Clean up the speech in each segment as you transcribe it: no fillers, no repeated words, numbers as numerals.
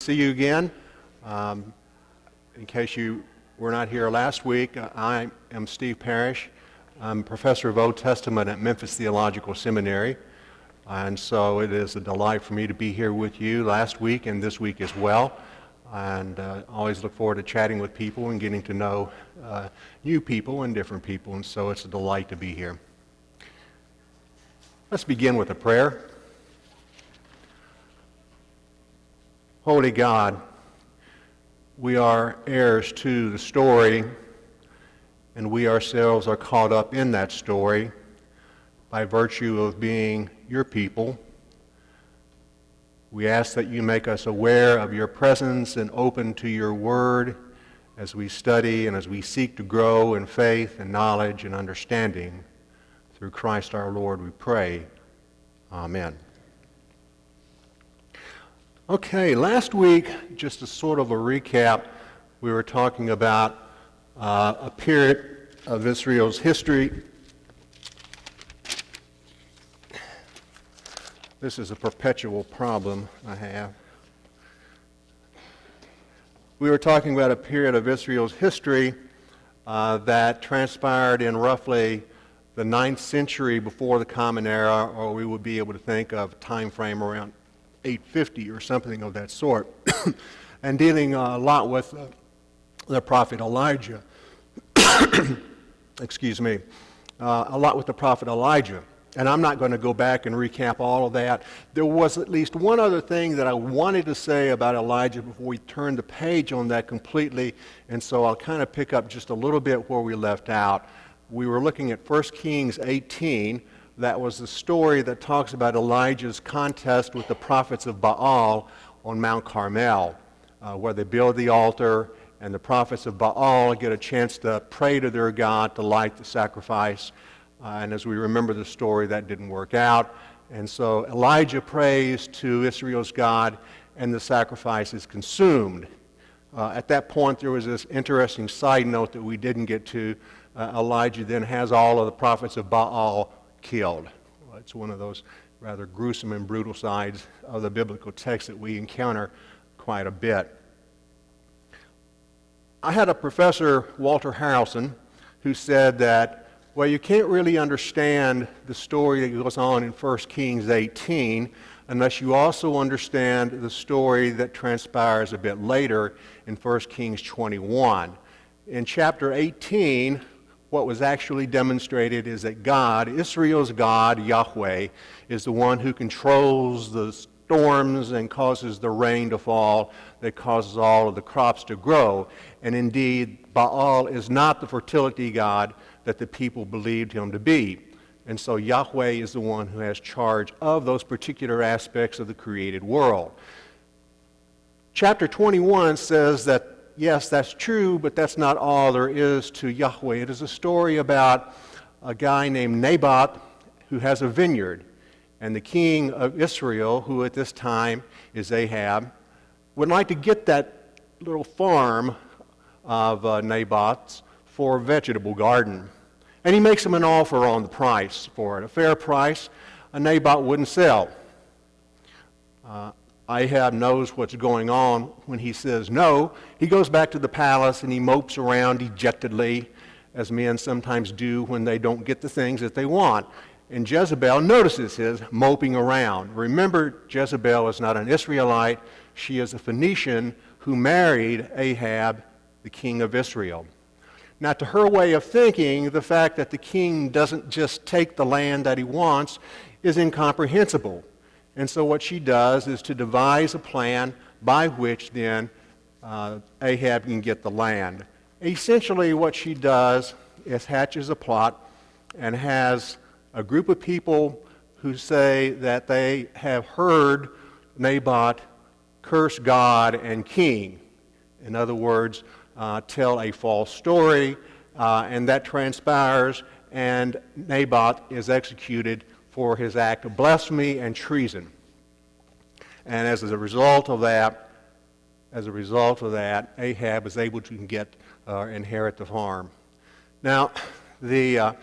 see you again. In case you were not here last week, I am Steve Parrish. I'm professor of Old Testament at Memphis Theological Seminary. And so it is a delight for me to be here with you last week and this week as well. And always look forward to chatting with people and getting to know new people and different people. And so it's a delight to be here. Let's begin with a prayer. Holy God, we are heirs to the story, and we ourselves are caught up in that story by virtue of being your people. We ask that you make us aware of your presence and open to your word as we study and as we seek to grow in faith and knowledge and understanding. Through Christ our Lord we pray. Amen. Okay, last week, just as sort of a recap, we were talking about a period of Israel's history. This is a perpetual problem I have. We were talking about a period of Israel's history that transpired in roughly the 9th century before the Common Era, or we would be able to think of a time frame around 850 or something of that sort, and dealing a lot with the prophet Elijah. Excuse me. A lot with the prophet Elijah. And I'm not going to go back and recap all of that. There was at least one other thing that I wanted to say about Elijah before we turn the page on that completely, and so I'll kind of pick up just a little bit where we left out. We were looking at 1 Kings 18. That was the story that talks about Elijah's contest with the prophets of Baal on Mount Carmel, where they build the altar, and the prophets of Baal get a chance to pray to their God to light the sacrifice. And as we remember the story, that didn't work out. And so Elijah prays to Israel's God, and the sacrifice is consumed. At that point, there was this interesting side note that we didn't get to. Elijah then has all of the prophets of Baal killed. Well, it's one of those rather gruesome and brutal sides of the biblical text that we encounter quite a bit. I had a professor, Walter Harrelson, who said that, well, you can't really understand the story that goes on in 1 Kings 18 unless you also understand the story that transpires a bit later in 1 Kings 21. In chapter 18, what was actually demonstrated is that God, Israel's God, Yahweh, is the one who controls the storms and causes the rain to fall, that causes all of the crops to grow. And indeed, Baal is not the fertility god that the people believed him to be. And so Yahweh is the one who has charge of those particular aspects of the created world. Chapter 21 says that yes, that's true, but that's not all there is to Yahweh. It is a story about a guy named Naboth who has a vineyard. And the king of Israel, who at this time is Ahab, would like to get that little farm of Naboth's for a vegetable garden. And he makes him an offer on the price for it, a fair price. Naboth wouldn't sell. Ahab knows what's going on when he says no. He goes back to the palace and he mopes around dejectedly, as men sometimes do when they don't get the things that they want. And Jezebel notices his moping around. Remember, Jezebel is not an Israelite. She is a Phoenician who married Ahab, the king of Israel. Now, to her way of thinking, the fact that the king doesn't just take the land that he wants is incomprehensible. And so what she does is to devise a plan by which then Ahab can get the land. Essentially what she does is hatches a plot and has a group of people who say that they have heard Naboth curse God and king. In other words, tell a false story, and that transpires, and Naboth is executed for his act of blasphemy and treason. And as a result of that, Ahab is able to inherit the farm. Now, the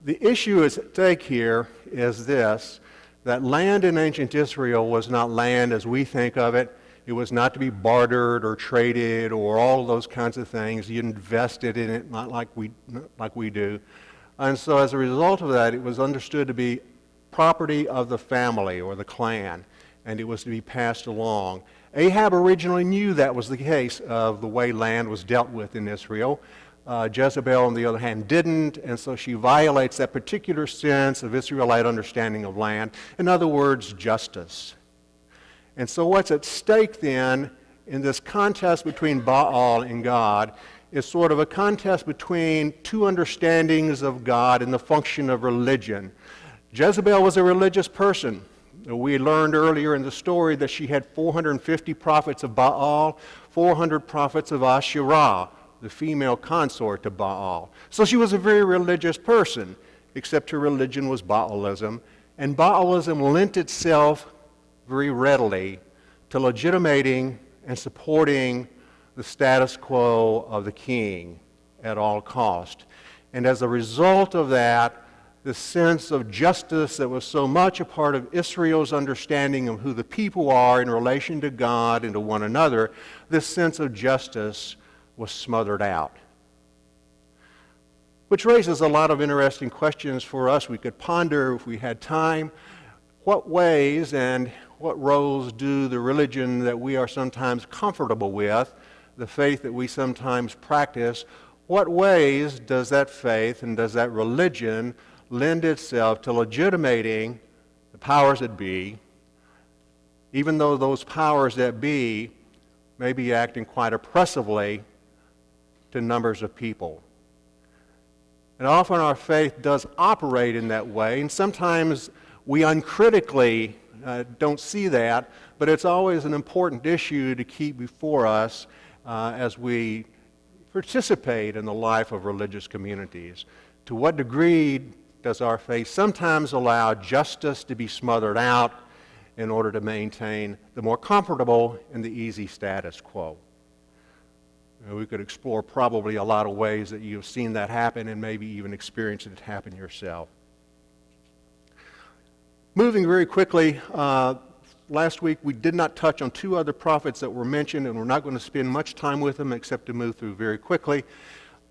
issue at stake here is this, that land in ancient Israel was not land as we think of it. It was not to be bartered or traded or all of those kinds of things. You invested in it, not like we do. And so as a result of that, it was understood to be property of the family or the clan, and it was to be passed along. Ahab originally knew that was the case of the way land was dealt with in Israel. Jezebel, on the other hand, didn't, and so she violates that particular sense of Israelite understanding of land. In other words, justice. And so what's at stake then in this contest between Baal and God is sort of a contest between two understandings of God and the function of religion. Jezebel was a religious person. We learned earlier in the story that she had 450 prophets of Baal, 400 prophets of Asherah, the female consort to Baal. So she was a very religious person, except her religion was Baalism. And Baalism lent itself very readily to legitimating and supporting the status quo of the king at all cost. And as a result of that, the sense of justice that was so much a part of Israel's understanding of who the people are in relation to God and to one another, this sense of justice was smothered out. Which raises a lot of interesting questions for us. We could ponder, if we had time, what ways and what roles do the religion that we are sometimes comfortable with, the faith that we sometimes practice, what ways does that faith and does that religion lend itself to legitimating the powers that be, even though those powers that be may be acting quite oppressively to numbers of people. And often our faith does operate in that way, and sometimes we uncritically don't see that, but it's always an important issue to keep before us as we participate in the life of religious communities. To what degree does our faith sometimes allow justice to be smothered out in order to maintain the more comfortable and the easy status quo? We could explore probably a lot of ways that you've seen that happen and maybe even experienced it happen yourself. Moving very quickly, last week we did not touch on two other prophets that were mentioned, and we're not going to spend much time with them except to move through very quickly.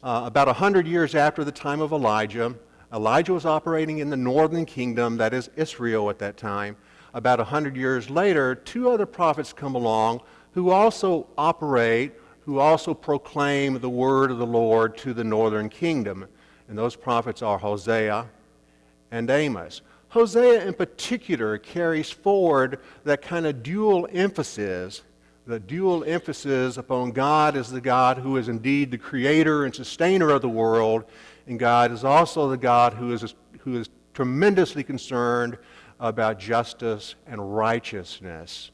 About 100 years after the time of Elijah, Elijah was operating in the northern kingdom, that is Israel at that time. About 100 years later, two other prophets come along who also operate, who also proclaim the word of the Lord to the northern kingdom. And those prophets are Hosea and Amos. Hosea in particular carries forward that kind of dual emphasis, the dual emphasis upon God as the God who is indeed the creator and sustainer of the world, and God is also the God who is tremendously concerned about justice and righteousness.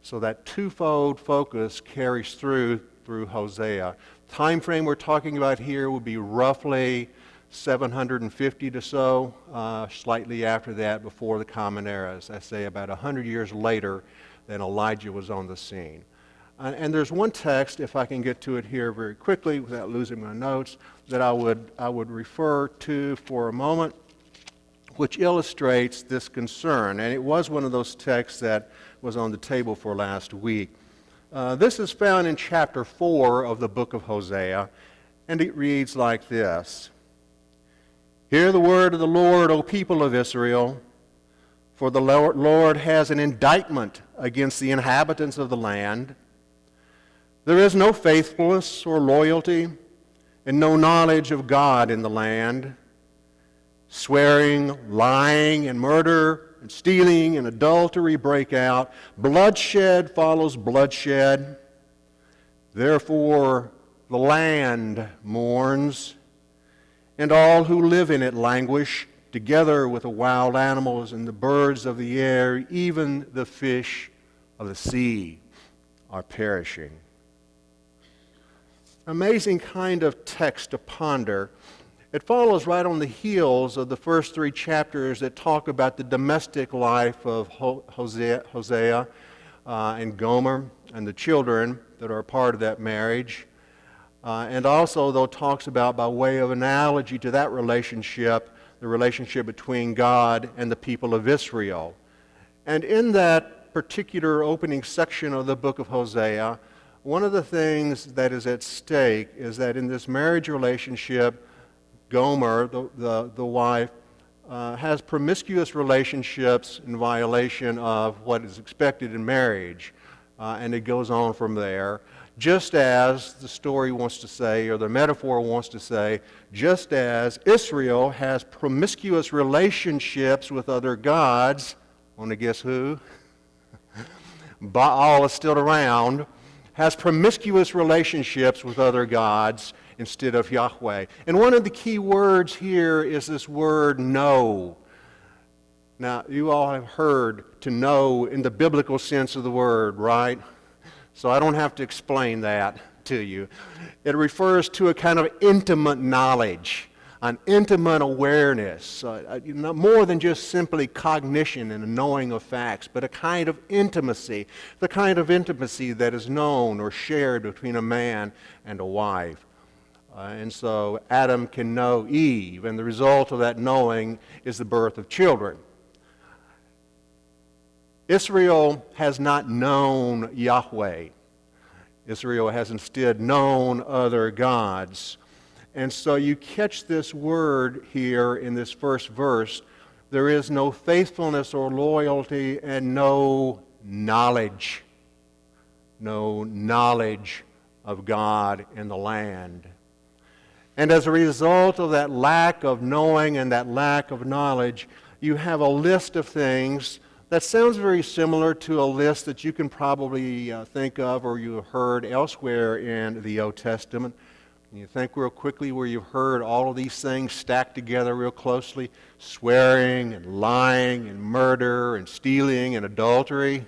So that twofold focus carries through Hosea. Time frame we're talking about here would be roughly 750 to so, slightly after that, before the Common Era. As I say, about 100 years later than Elijah was on the scene. And there's one text, if I can get to it here very quickly without losing my notes, that I would refer to for a moment, which illustrates this concern. And it was one of those texts that was on the table for last week. This is found in chapter 4 of the book of Hosea, and it reads like this. Hear the word of the Lord, O people of Israel, for the Lord has an indictment against the inhabitants of the land. There is no faithfulness or loyalty, and no knowledge of God in the land. Swearing, lying, and murder, and stealing, and adultery break out. Bloodshed follows bloodshed. Therefore, the land mourns, and all who live in it languish, together with the wild animals and the birds of the air, even the fish of the sea are perishing. Amazing kind of text to ponder. It follows right on the heels of the first three chapters that talk about the domestic life of Hosea and Gomer and the children that are a part of that marriage. And also, though, talks about, by way of analogy to that relationship, the relationship between God and the people of Israel. And in that particular opening section of the book of Hosea, one of the things that is at stake is that in this marriage relationship, Gomer, the wife, has promiscuous relationships in violation of what is expected in marriage. And it goes on from there. Just as the story wants to say, or the metaphor wants to say, just as Israel has promiscuous relationships with other gods, want to guess who? Baal is still around, has promiscuous relationships with other gods instead of Yahweh. And one of the key words here is this word know. Now, you all have heard to know in the biblical sense of the word, right? So I don't have to explain that to you. It refers to a kind of intimate knowledge, an intimate awareness, more than just simply cognition and a knowing of facts, but a kind of intimacy, the kind of intimacy that is known or shared between a man and a wife. And so Adam can know Eve, and the result of that knowing is the birth of children. Israel has not known Yahweh. Israel has instead known other gods. And so you catch this word here in this first verse. There is no faithfulness or loyalty and no knowledge. No knowledge of God in the land. And as a result of that lack of knowing and that lack of knowledge, you have a list of things that sounds very similar to a list that you can probably think of or you have heard elsewhere in the Old Testament. And you think real quickly where you've heard all of these things stacked together real closely: swearing and lying and murder and stealing and adultery.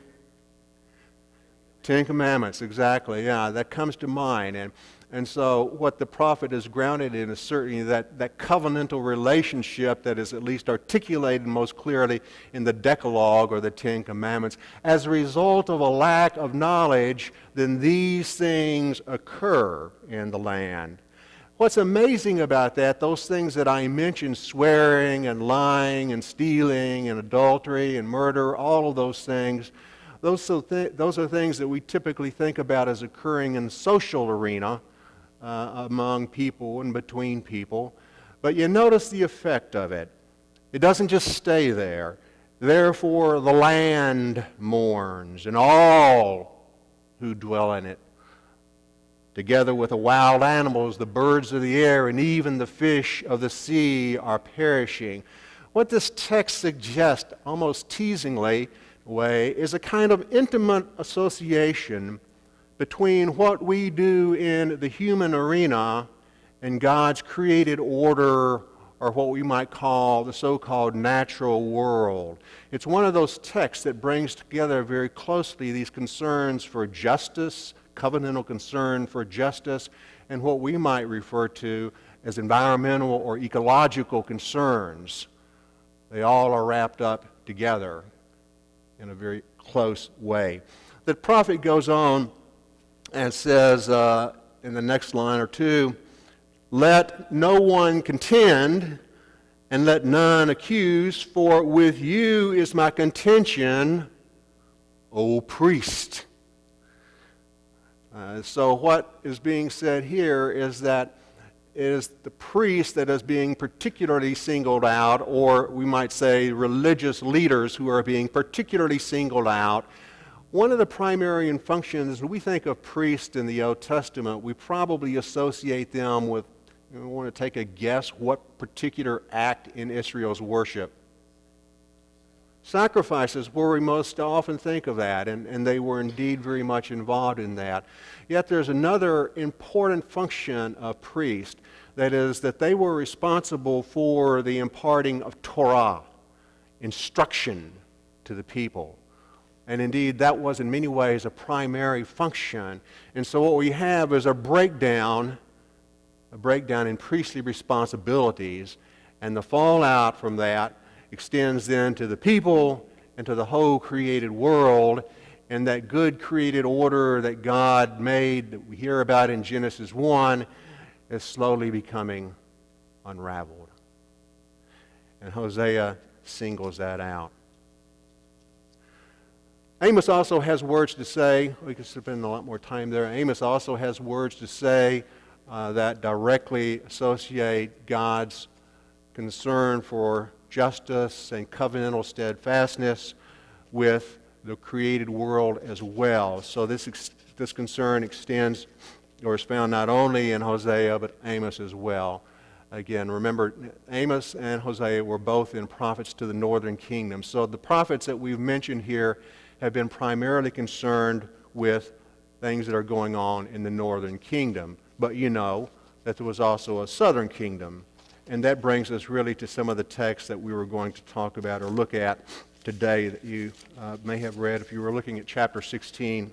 10 Commandments, exactly, yeah, that comes to mind. And so what the prophet is grounded in is certainly that covenantal relationship that is at least articulated most clearly in the Decalogue or the 10 Commandments. As a result of a lack of knowledge, then these things occur in the land. What's amazing about that, those things that I mentioned, swearing and lying and stealing and adultery and murder, all of those things, those are things that we typically think about as occurring in the social arena, among people and between people. But you notice the effect of it. It doesn't just stay there. Therefore the land mourns, and all who dwell in it, together with the wild animals, the birds of the air, and even the fish of the sea are perishing. What this text suggests, almost teasingly way, is a kind of intimate association between what we do in the human arena and God's created order, or what we might call the so-called natural world. It's one of those texts that brings together very closely these concerns for justice, covenantal concern for justice, and what we might refer to as environmental or ecological concerns. They all are wrapped up together in a very close way. The prophet goes on and says in the next line or two, "Let no one contend, and let none accuse, for with you is my contention, O priest." So what is being said here is that it is the priest that is being particularly singled out, or we might say religious leaders who are being particularly singled out. One of the primary functions, when we think of priests in the Old Testament, we probably associate them with, we want to take a guess, what particular act in Israel's worship? Sacrifices, where we most often think of that, and they were indeed very much involved in that. Yet there's another important function of priests, that is that they were responsible for the imparting of Torah, instruction to the people. And indeed, that was in many ways a primary function. And so what we have is a breakdown in priestly responsibilities, and the fallout from that extends then to the people and to the whole created world, and that good created order that God made that we hear about in Genesis 1 is slowly becoming unraveled. And Hosea singles that out. Amos also has words to say. We could spend a lot more time there. Amos also has words to say that directly associate God's concern for justice and covenantal steadfastness with the created world as well. So this concern extends or is found not only in Hosea but Amos as well. Again, remember, Amos and Hosea were both in prophets to the northern kingdom. So the prophets that we've mentioned here have been primarily concerned with things that are going on in the northern kingdom. But you know that there was also a southern kingdom. And that brings us really to some of the texts that we were going to talk about or look at today that you may have read if you were looking at chapter 16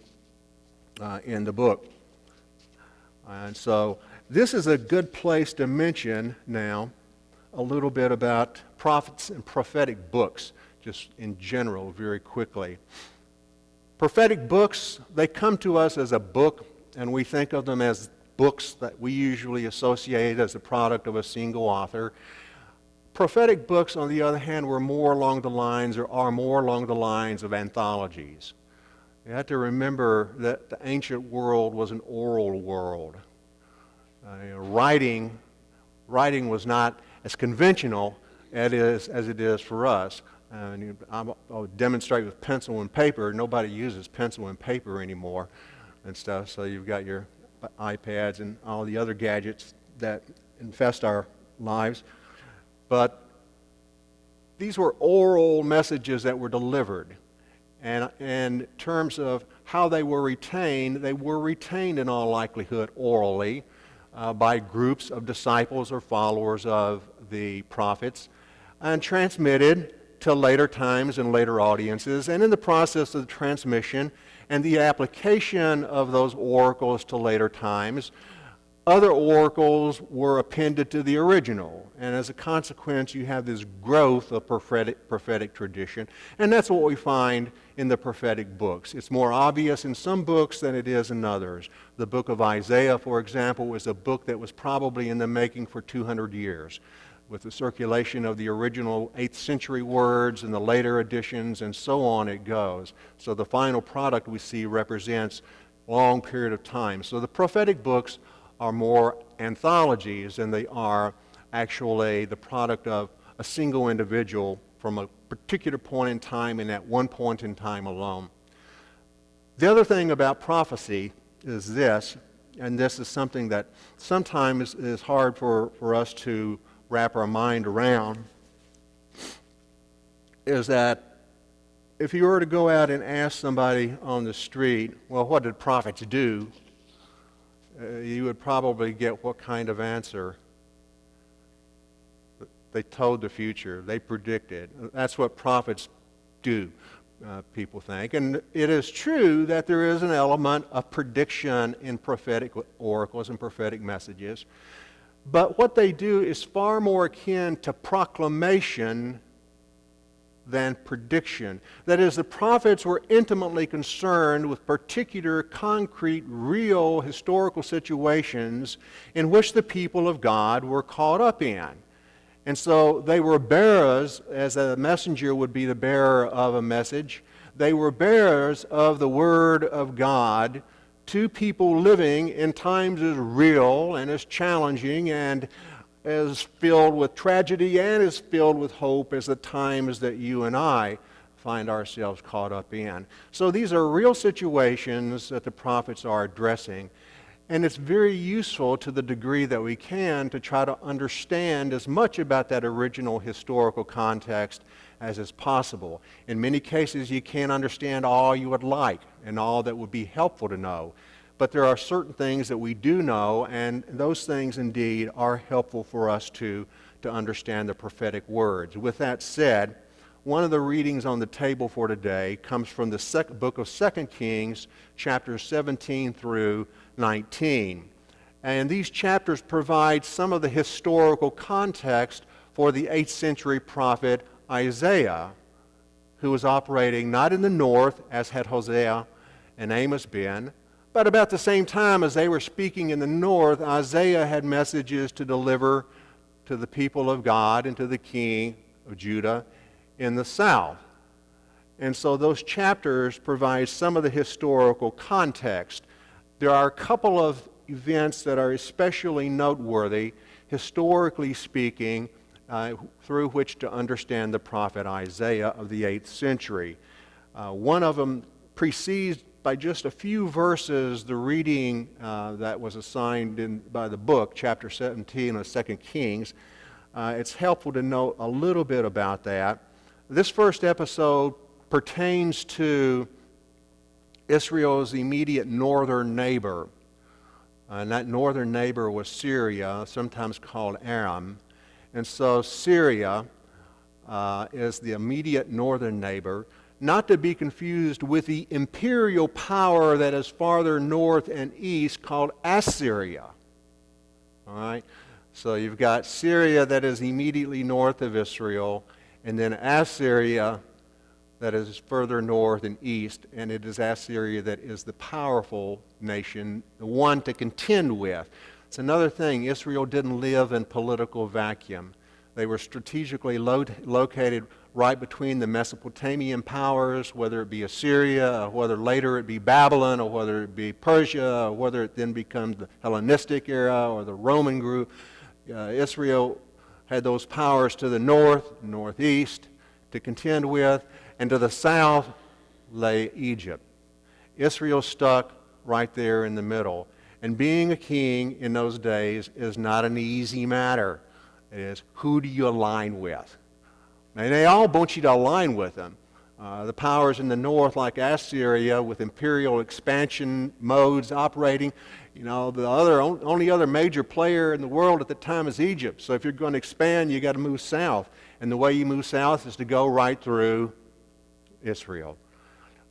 in the book. And so this is a good place to mention now a little bit about prophets and prophetic books, just in general, very quickly. Prophetic books, they come to us as a book, and we think of them as books that we usually associate as a product of a single author. Prophetic books, on the other hand, were more along the lines, or are more along the lines of anthologies. You have to remember that the ancient world was an oral world. Writing was not as conventional as it is for us. I'll demonstrate with pencil and paper. Nobody uses pencil and paper anymore and stuff. So you've got your iPads and all the other gadgets that infest our lives. But these were oral messages that were delivered. And in terms of how they were retained in all likelihood orally by groups of disciples or followers of the prophets and transmitted to later times and later audiences. And in the process of the transmission and the application of those oracles to later times, other oracles were appended to the original. And as a consequence, you have this growth of prophetic tradition. And that's what we find in the prophetic books. It's more obvious in some books than it is in others. The book of Isaiah, for example, was a book that was probably in the making for 200 years. With the circulation of the original 8th century words and the later editions and so on it goes. So the final product we see represents a long period of time. So the prophetic books are more anthologies than they are actually the product of a single individual from a particular point in time and at one point in time alone. The other thing about prophecy is this, and this is something that sometimes is hard for us to wrap our mind around, is that if you were to go out and ask somebody on the street, well, what did prophets do? You would probably get what kind of answer? They told the future. They predicted. That's what prophets do, people think. And it is true that there is an element of prediction in prophetic oracles and prophetic messages. But what they do is far more akin to proclamation than prediction. That is, the prophets were intimately concerned with particular, concrete, real historical situations in which the people of God were caught up in. And so they were bearers, as a messenger would be the bearer of a message, they were bearers of the Word of God to people living in times as real and as challenging and as filled with tragedy and as filled with hope as the times that you and I find ourselves caught up in. So these are real situations that the prophets are addressing. And it's very useful to the degree that we can to try to understand as much about that original historical context as is possible. In many cases, you can't understand all you would like and all that would be helpful to know. But there are certain things that we do know, and those things indeed are helpful for us to understand the prophetic words. With that said, one of the readings on the table for today comes from the book of 2 Kings, chapters 17 through 19. And these chapters provide some of the historical context for the 8th century prophet Isaiah, who was operating not in the north, as had Hosea and Amos been, but about the same time as they were speaking in the north, Isaiah had messages to deliver to the people of God and to the king of Judah in the south. And so those chapters provide some of the historical context. There are a couple of events that are especially noteworthy, historically speaking, through which to understand the prophet Isaiah of the 8th century. One of them precedes by just a few verses the reading that was assigned by the book, chapter 17 of 2 Kings. It's helpful to know a little bit about that. This first episode pertains to Israel's immediate northern neighbor. And that northern neighbor was Syria, sometimes called Aram. And so Syria is the immediate northern neighbor, not to be confused with the imperial power that is farther north and east called Assyria. All right? So you've got Syria that is immediately north of Israel, and then Assyria that is further north and east, and it is Assyria that is the powerful nation, the one to contend with. It's another thing, Israel didn't live in political vacuum. They were strategically located right between the Mesopotamian powers, whether it be Assyria, or whether later it be Babylon, or whether it be Persia, or whether it then becomes the Hellenistic era or the Roman group. Israel had those powers to the north, northeast to contend with, and to the south lay Egypt. Israel stuck right there in the middle. And being a king in those days is not an easy matter. It is, who do you align with? And they all want you to align with them. The powers in the north, like Assyria, with imperial expansion modes operating, the only other major player in the world at the time is Egypt. So if you're going to expand, you got to move south. And the way you move south is to go right through Israel.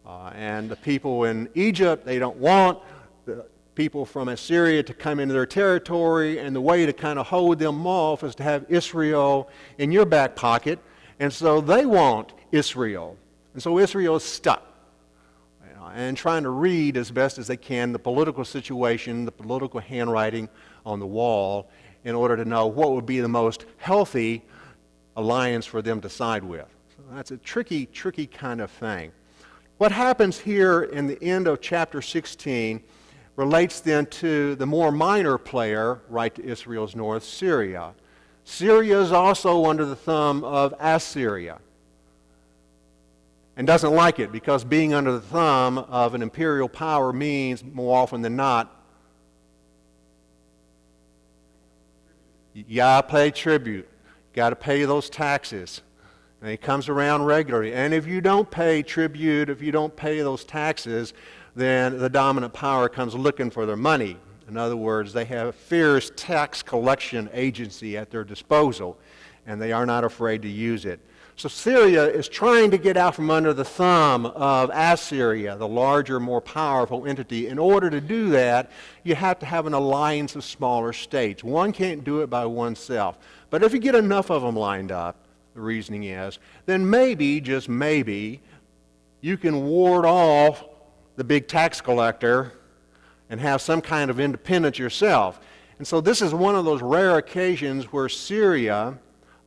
And the people in Egypt, they don't want the people from Assyria to come into their territory, and the way to kind of hold them off is to have Israel in your back pocket, and so they want Israel. And so Israel is stuck and trying to read as best as they can the political situation, the political handwriting on the wall in order to know what would be the most healthy alliance for them to side with. That's a tricky kind of thing. What happens here in the end of chapter 16 relates then to the more minor player right to Israel's north, Syria. Syria is also under the thumb of Assyria and doesn't like it because being under the thumb of an imperial power means, more often than not, you got to pay tribute. You got to pay those taxes. And it comes around regularly. And if you don't pay tribute, if you don't pay those taxes, then the dominant power comes looking for their money. In other words, they have a fierce tax collection agency at their disposal, and they are not afraid to use it. So Syria is trying to get out from under the thumb of Assyria, the larger, more powerful entity. In order to do that, you have to have an alliance of smaller states. One can't do it by oneself. But if you get enough of them lined up, the reasoning is, then maybe, just maybe, you can ward off the big tax collector and have some kind of independence yourself. And so this is one of those rare occasions where Syria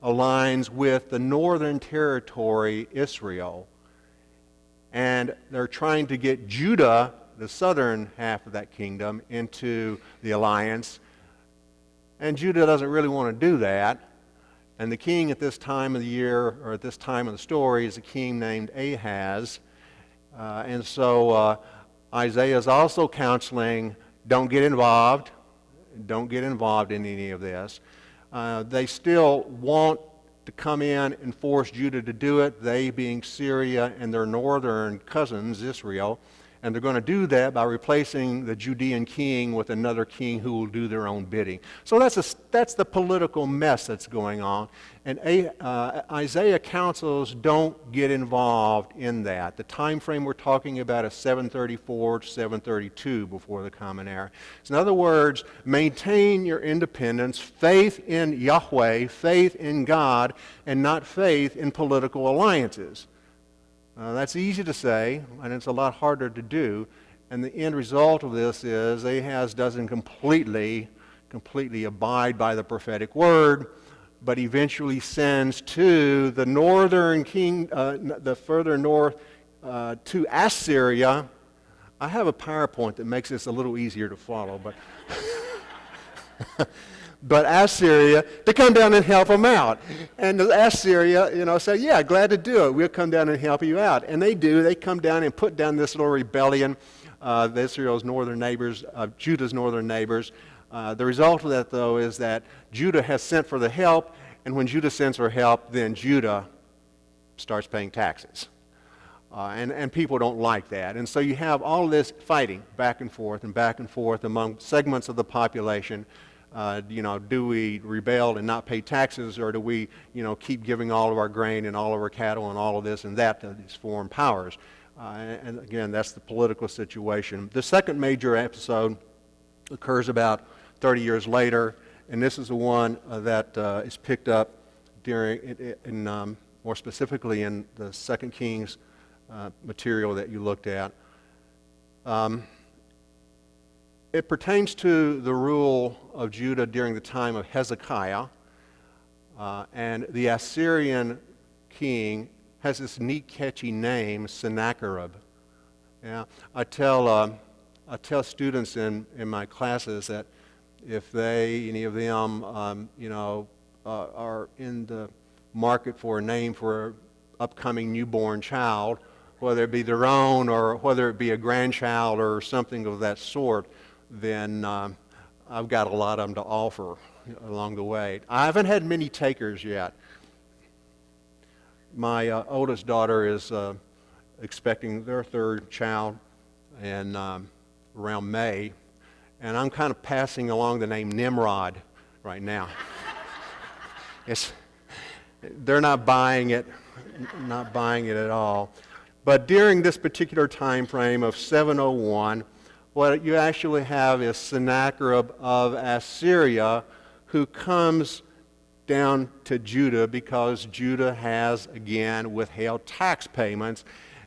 aligns with the northern territory, Israel, and they're trying to get Judah, the southern half of that kingdom, into the alliance. And Judah doesn't really want to do that. And the king at this time of the year, or at this time of the story, is a king named Ahaz. And so Isaiah is also counseling, don't get involved. Don't get involved in any of this. They still want to come in and force Judah to do it, they being Syria and their northern cousins, Israel. And they're going to do that by replacing the Judean king with another king who will do their own bidding. So that's the political mess that's going on. And Isaiah counsels, don't get involved in that. The time frame we're talking about is 734 to 732 before the Common Era. So in other words, maintain your independence, faith in Yahweh, faith in God, and not faith in political alliances. That's easy to say, and it's a lot harder to do. And the end result of this is Ahaz doesn't completely abide by the prophetic word. but eventually sends to the northern the further north, to Assyria. I have a PowerPoint that makes this a little easier to follow, but but Assyria, to come down and help them out. And Assyria, say, yeah, glad to do it. We'll come down and help you out. And they do. They come down and put down this little rebellion, Israel's northern neighbors, Judah's northern neighbors. The result of that, though, is that Judah has sent for the help, and when Judah sends for help, then Judah starts paying taxes. And people don't like that. And so you have all this fighting back and forth among segments of the population. Do we rebel and not pay taxes, or do we, keep giving all of our grain and all of our cattle and all of this and that to these foreign powers? And again, that's the political situation. The second major episode occurs about 30 years later, and this is the one that is picked up more specifically in the 2 Kings material that you looked at. It pertains to the rule of Judah during the time of Hezekiah, and the Assyrian king has this neat, catchy name, Sennacherib. Yeah, I tell students in my classes that if any of them, are in the market for a name for an upcoming newborn child, whether it be their own or whether it be a grandchild or something of that sort, then I've got a lot of them to offer along the way. I haven't had many takers yet. My oldest daughter is expecting their third child in around May, and I'm kind of passing along the name Nimrod right now. They're not buying it at all. But during this particular time frame of 701, what you actually have is Sennacherib of Assyria, who comes down to Judah because Judah has again withheld tax payments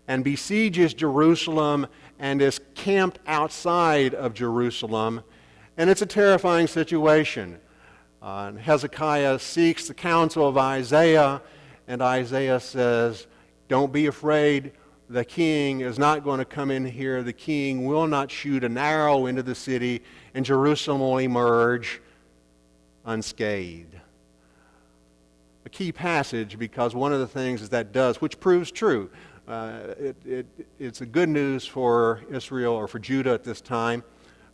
and besieges Jerusalem and is camped outside of Jerusalem. And it's a terrifying situation. Hezekiah seeks the counsel of Isaiah, and Isaiah says, don't be afraid. The king is not going to come in here. The king will not shoot an arrow into the city, and Jerusalem will emerge unscathed. A key passage, because one of the things that does, which proves true, it's a good news for Israel or for Judah at this time,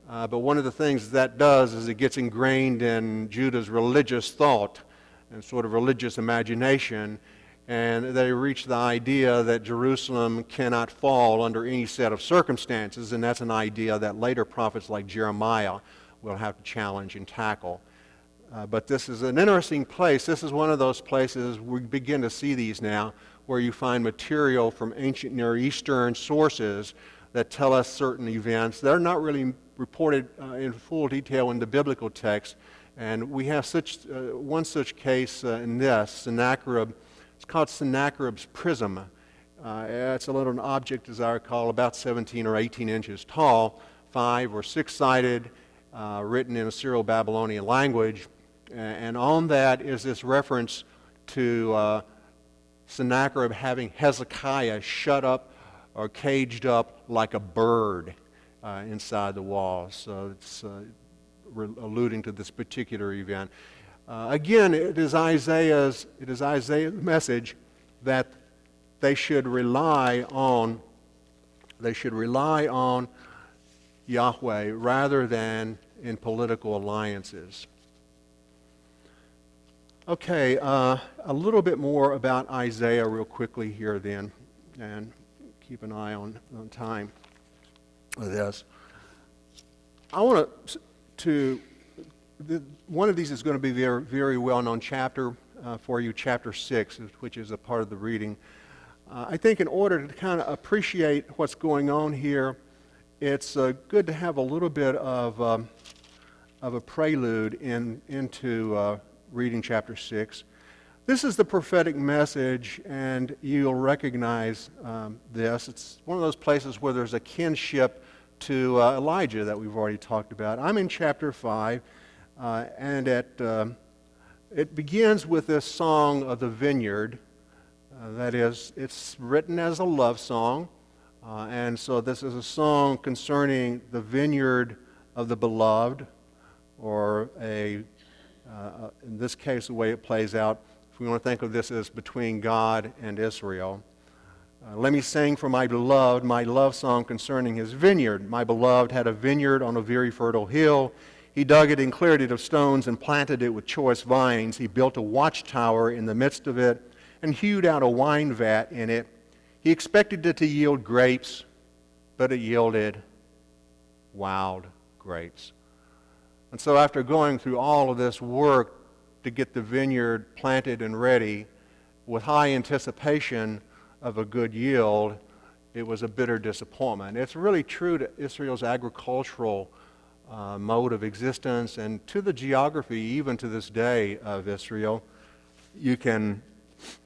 but one of the things that does is it gets ingrained in Judah's religious thought and sort of religious imagination, and they reach the idea that Jerusalem cannot fall under any set of circumstances, and that's an idea that later prophets like Jeremiah will have to challenge and tackle. But this is an interesting place. This is one of those places, we begin to see these now, where you find material from ancient Near Eastern sources that tell us certain events. They're not really reported in full detail in the biblical text, and we have one such case in this, Sennacherib. It's called Sennacherib's prism. It's a little object, as I recall, about 17 or 18 inches tall, 5 or 6-sided, written in a Syro-Babylonian language. And on that is this reference to Sennacherib having Hezekiah shut up or caged up like a bird inside the walls. So it's alluding to this particular event. Again, it is Isaiah's message that they should rely on Yahweh rather than in political alliances. Okay, a little bit more about Isaiah real quickly here then, and keep an eye on time with this. I want to one of these is going to be a very, very well-known chapter for you, chapter 6, which is a part of the reading. I think in order to kind of appreciate what's going on here, it's good to have a little bit of a prelude into reading chapter 6. This is the prophetic message, and you'll recognize this. It's one of those places where there's a kinship to Elijah that we've already talked about. I'm in chapter 5. And at It begins with this song of the vineyard. That is, it's written as a love song. And so this is a song concerning the vineyard of the beloved, or in this case, the way it plays out, if we want to think of this as between God and Israel. Let me sing for my beloved my love song concerning his vineyard. My beloved had a vineyard on a very fertile hill. He dug it and cleared it of stones and planted it with choice vines. He built a watchtower in the midst of it and hewed out a wine vat in it. He expected it to yield grapes, but it yielded wild grapes. And so after going through all of this work to get the vineyard planted and ready with high anticipation of a good yield, it was a bitter disappointment. It's really true to Israel's agricultural mode of existence and to the geography, even to this day, of Israel. You can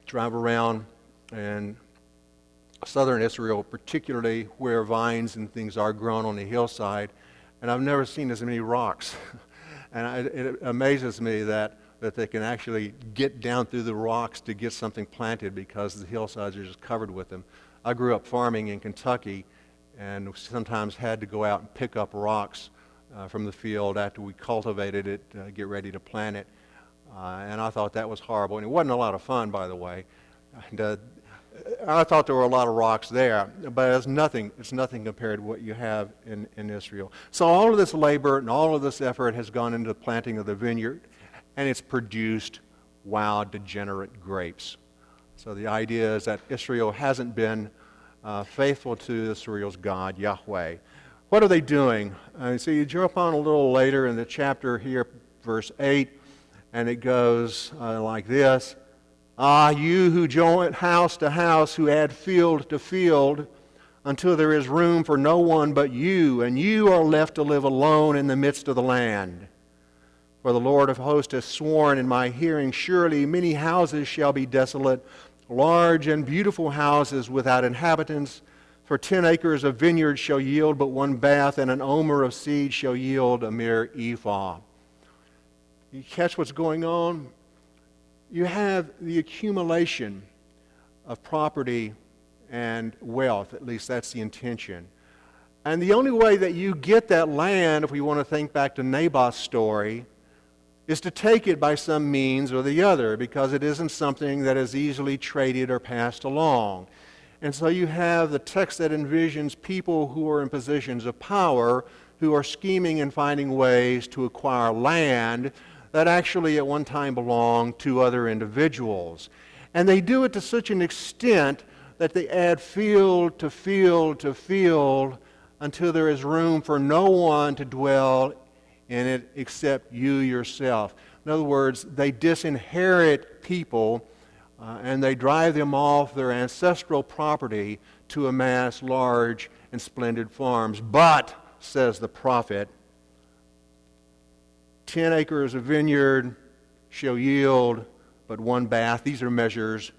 drive around in southern Israel, particularly where vines and things are grown on the hillside, and I've never seen as many rocks. And it amazes me that they can actually get down through the rocks to get something planted because the hillsides are just covered with them. I grew up farming in Kentucky and sometimes had to go out and pick up rocks from the field after we cultivated it, get ready to plant it. And I thought that was horrible. And it wasn't a lot of fun, by the way. And, I thought there were a lot of rocks there, but it's nothing compared to what you have in Israel. So all of this labor and all of this effort has gone into the planting of the vineyard, and it's produced wild, degenerate grapes. So the idea is that Israel hasn't been faithful to Israel's God, Yahweh. What are they doing? So you jump on a little later in the chapter here, verse 8, and it goes like this. Ah, you who join house to house, who add field to field, until there is room for no one but you, and you are left to live alone in the midst of the land. For the Lord of hosts has sworn in my hearing, surely many houses shall be desolate, large and beautiful houses without inhabitants. For 10 acres of vineyard shall yield but one bath, and an omer of seed shall yield a mere ephah. You catch what's going on? You have the accumulation of property and wealth, at least that's the intention. And the only way that you get that land, if we want to think back to Naboth's story, is to take it by some means or the other, because it isn't something that is easily traded or passed along. And so you have the text that envisions people who are in positions of power who are scheming and finding ways to acquire land that actually at one time belonged to other individuals. And they do it to such an extent that they add field to field to field until there is room for no one to dwell in it except you yourself. In other words, they disinherit people and they drive them off their ancestral property to amass large and splendid farms. But, says the prophet, 10 acres of vineyard shall yield but one bath. These are measures.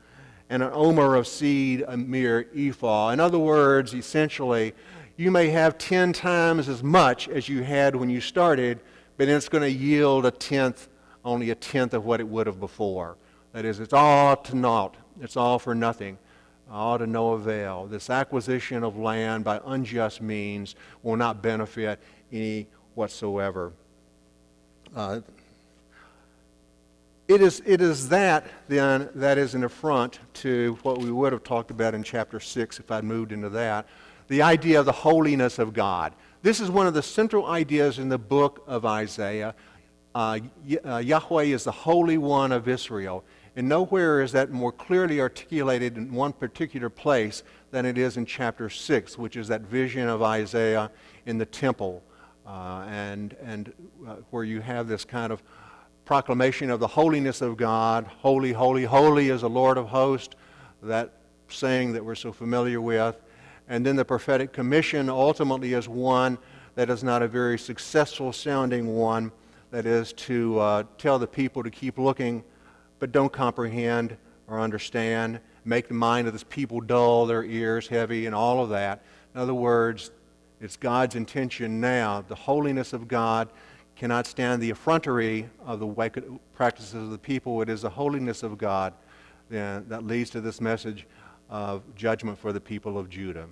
And an omer of seed, a mere ephah. In other words, essentially, you may have 10 times as much as you had when you started, but it's going to yield only a tenth of what it would have before. That is, it's all to naught. It's all for nothing. All to no avail. This acquisition of land by unjust means will not benefit any whatsoever. It is that, then, that is an affront to what we would have talked about in chapter 6 if I'd moved into that, the idea of the holiness of God. This is one of the central ideas in the book of Isaiah. Yahweh is the Holy One of Israel, and nowhere is that more clearly articulated in one particular place than it is in chapter 6, which is that vision of Isaiah in the temple, where you have this kind of proclamation of the holiness of God. Holy, holy, holy is the Lord of hosts, that saying that we're so familiar with. And then the prophetic commission ultimately is one that is not a very successful sounding one, that is to tell the people to keep looking, but don't comprehend or understand, make the mind of this people dull, their ears heavy, and all of that. In other words, it's God's intention now, the holiness of God cannot stand the effrontery of the wicked practices of the people. It is the holiness of God that leads to this message of judgment for the people of Judah.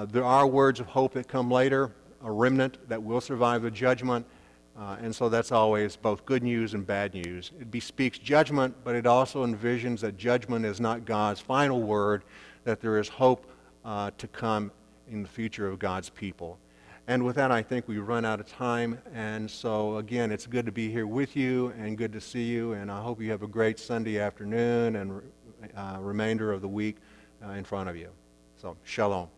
There are words of hope that come later, a remnant that will survive the judgment, and so that's always both good news and bad news. It bespeaks judgment, but it also envisions that judgment is not God's final word, that there is hope to come in the future of God's people. And with that, I think we run out of time, and so again, it's good to be here with you and good to see you, and I hope you have a great Sunday afternoon and remainder of the week in front of you. So, shalom.